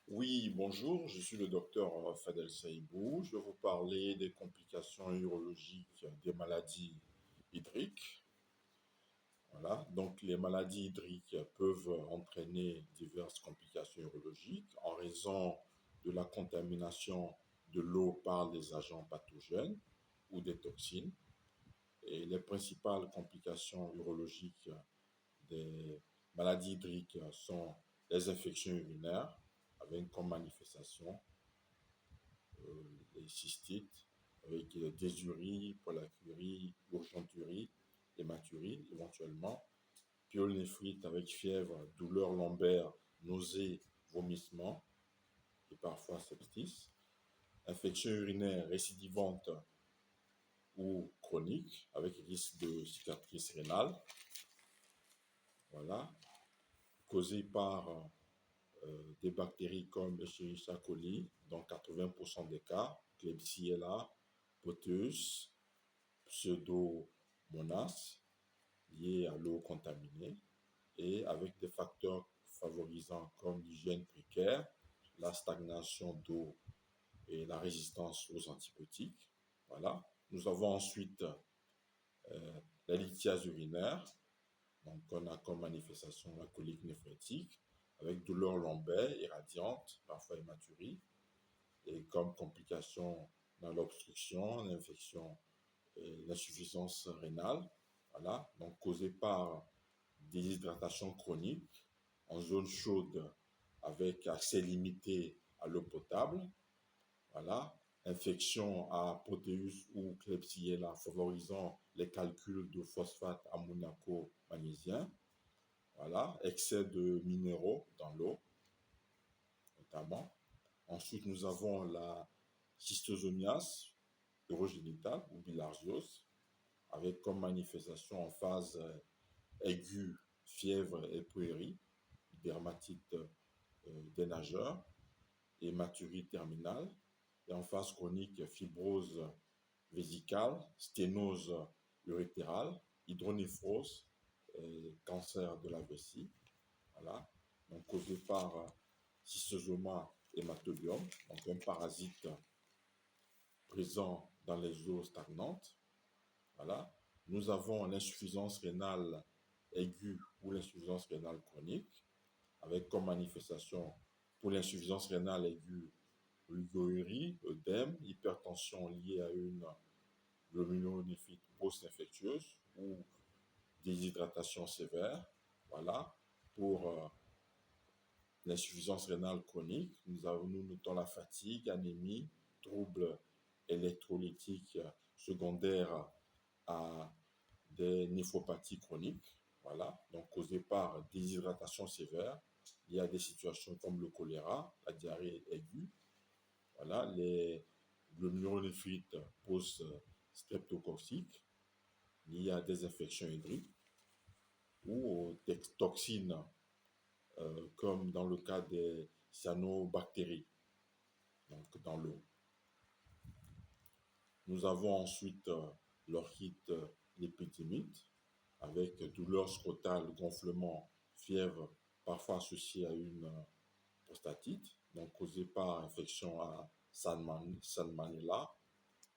Oui, bonjour, je suis le docteur Fadel Saïbou. Je vais vous parler des complications urologiques des maladies hydriques. Voilà. Donc, les maladies hydriques peuvent entraîner diverses complications urologiques en raison de la contamination de l'eau par des agents pathogènes ou des toxines. Et les principales complications urologiques des maladies hydriques sont les infections urinaires, avec comme manifestation les cystites, avec des dysuries, pollakiurie, urgenturie, hématurie éventuellement, pyélonéphrite avec fièvre, douleur lombaire, nausées, vomissements et parfois sepsis, infection urinaire récidivante ou chronique avec risque de cicatrice rénale, voilà, causée par des bactéries comme Escherichia coli, dans 80% des cas, Klebsiella, Proteus, Pseudomonas, liés à l'eau contaminée, et avec des facteurs favorisant comme l'hygiène précaire, la stagnation d'eau et la résistance aux antibiotiques. Voilà. Nous avons ensuite la lithiase urinaire, donc on a comme manifestation la colique néphrétique, avec douleur lombaire irradiante, parfois hématurie, et comme complication dans l'obstruction, l'infection et l'insuffisance rénale, voilà, donc causée par déshydratation chronique en zone chaude avec accès limité à l'eau potable, voilà, infection à Proteus ou Klebsiella favorisant les calculs de phosphate ammoniaco-magnésien, voilà, excès de minéraux dans l'eau, notamment. Ensuite, nous avons la schistosomiase urogénitale ou bilharziose, avec comme manifestation en phase aiguë, fièvre et poérie, dermatite des nageurs, hématurie terminale, et en phase chronique, fibrose vésicale, sténose urétérale, hydronéphrose, cancer de la vessie, voilà, donc causé par Schistosoma hématodium, donc un parasite présent dans les eaux stagnantes. Voilà. Nous avons l'insuffisance rénale aiguë ou l'insuffisance rénale chronique, avec comme manifestation pour l'insuffisance rénale aiguë l'oligurie, œdème, hypertension liée à une glomérulonéphrite post-infectieuse ou déshydratation sévère. Voilà. Pour l'insuffisance rénale chronique, nous notons la fatigue, anémie, troubles électrolytiques secondaires à des néphropathies chroniques, voilà, donc causées par déshydratation sévère. Il y a des situations comme le choléra, la diarrhée aiguë, voilà, les glomérulonéphrite post-streptococcique, liées à des infections hydriques ou aux toxines comme dans le cas des cyanobactéries, donc dans l'eau. Nous avons ensuite l'orchite lépidémite, avec douleur scrotale, gonflement, fièvre, parfois associée à une prostatite, donc causée par infection à Salmonella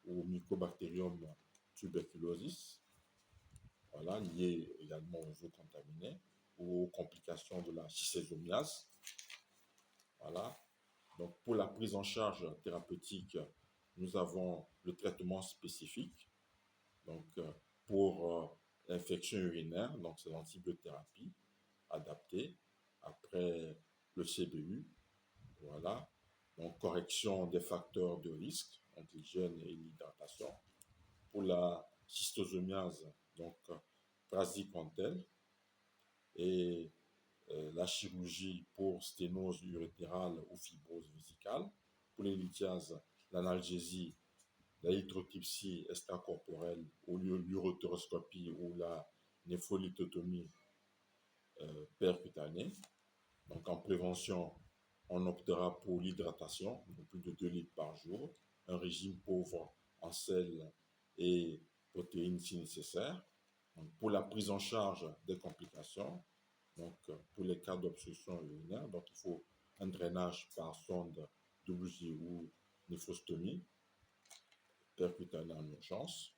ou Mycobacterium tuberculosis, voilà, liée également aux eaux contaminées ou aux complications de la schistosomiase. Voilà. Donc, pour la prise en charge thérapeutique, nous avons le traitement spécifique. Donc, pour l'infection urinaire, donc c'est l'antibiothérapie adaptée après le CBU. Voilà. Donc, correction des facteurs de risque, donc l'hygiène et l'hydratation. Pour la schistosomiase, donc praziquantel et la chirurgie pour sténose urétérale ou fibrose vésicale. Pour les lithiases, l'analgésie, la hydrotypsie extracorporelle ou l'uréteroscopie ou la néphrolithotomie percutanée. Donc en prévention, on optera pour l'hydratation, de plus de 2 litres par jour, un régime pauvre en sel et protéines si nécessaire. Donc, pour la prise en charge des complications, donc pour les cas d'obstruction urinaire, donc il faut un drainage par sonde WJ ou néphrostomie percutanéenne en urgence.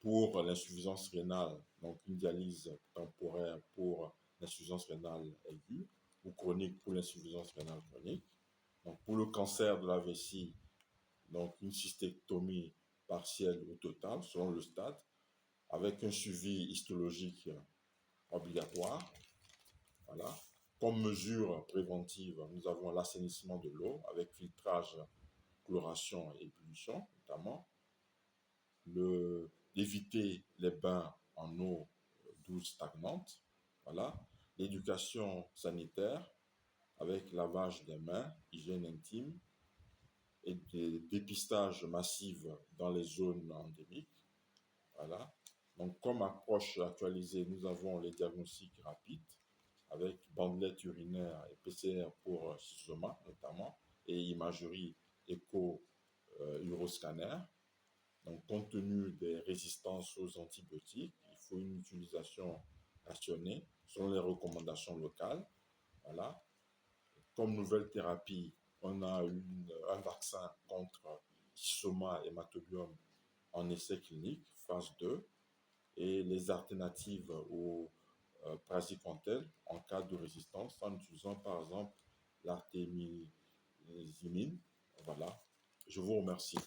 Pour l'insuffisance rénale, donc une dialyse temporaire pour l'insuffisance rénale aiguë ou chronique pour l'insuffisance rénale chronique. Donc pour le cancer de la vessie, donc une cystectomie partielle ou totale selon le stade, avec un suivi histologique obligatoire. Voilà. Comme mesure préventive, nous avons l'assainissement de l'eau avec filtrage, chloration et ébullition notamment. D'éviter les bains en eau douce stagnante. Voilà. L'éducation sanitaire avec lavage des mains, hygiène intime et des dépistages massifs dans les zones endémiques. Voilà. Donc, comme approche actualisée, nous avons les diagnostics rapides avec bandelette urinaire et PCR pour schistoma notamment, et imagerie écho-uroscanner. Donc, compte tenu des résistances aux antibiotiques, il faut une utilisation rationnée selon les recommandations locales. Voilà. Comme nouvelle thérapie, on a un vaccin contre schistoma hématobium en essai clinique, phase 2, et les alternatives au praziquantel en cas de résistance en utilisant par exemple l'artémisinine. Voilà. Je vous remercie.